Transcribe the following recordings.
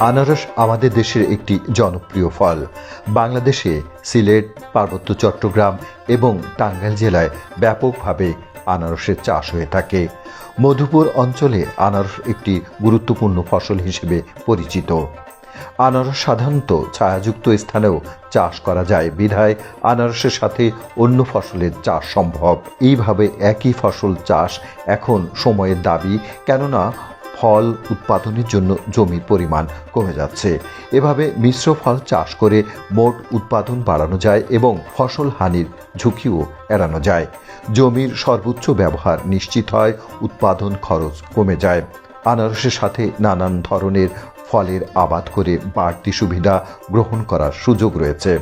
আনারস আমাদের দেশের একটি জনপ্রিয় ফল। বাংলাদেশে সিলেট, পার্বত্য চট্টগ্রাম এবং টাঙ্গাইল জেলায় ব্যাপকভাবে আনারসের চাষ হয়ে থাকে। মধুপুর অঞ্চলে আনারস একটি গুরুত্বপূর্ণ ফসল হিসেবে পরিচিত। আনারস সাধারণত ছায়াযুক্ত স্থানেও চাষ করা যায় বিধায় আনারসের সাথে অন্য ফসলের চাষ সম্ভব। এইভাবে একই ফসল চাষ এখন সময়ের দাবি, কেননা ফল উৎপাদনের জন্য জমির পরিমাণ কমে যাচ্ছে। এভাবে মিশ্র ফল চাষ করে মোট উৎপাদন বাড়ানো যায় এবং ফসল হানির ঝুঁকিও এড়ানো যায়। জমির সর্বোচ্চ ব্যবহার নিশ্চিত হয়, উৎপাদন খরচ কমে যায়। আনারসের সাথে নানান ধরনের ফলের আবাদ করে বাড়তি সুবিধা গ্রহণ করার সুযোগ রয়েছে।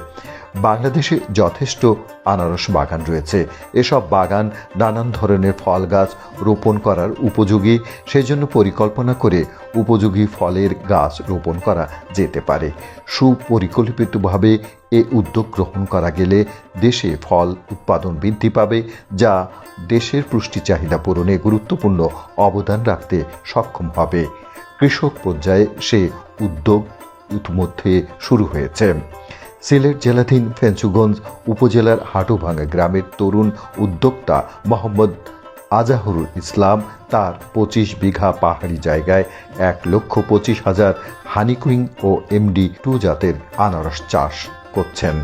বাংলাদেশে যথেষ্ট আনারস বাগান রয়েছে। এসব বাগান নানান ধরনের ফল গাছ রোপণ করার উপযোগী, সেজন্য পরিকল্পনা করে উপযোগী ফলের গাছ রোপণ করা যেতে পারে। সুপরিকল্পিতভাবে এ উদ্যোগ গ্রহণ করা গেলে দেশে ফল উৎপাদন বৃদ্ধি পাবে, যা দেশের পুষ্টি চাহিদা পূরণে গুরুত্বপূর্ণ অবদান রাখতে সক্ষম হবে। কৃষক পর্যায়ে সে উদ্যোগ ইতিমধ্যে শুরু হয়েছে। সিলেট জেলাধীন ফেঞ্চুগঞ্জ উপজেলার হাটুভাঙ্গা গ্রামের তরুণ উদ্যোক্তা মোহাম্মদ আজাহরুল ইসলাম তার 25 বিঘা পাহাড়ি জায়গায় 1,25,000 হানিকুইং ও MD2 জাতের আনারস চাষ করছেন।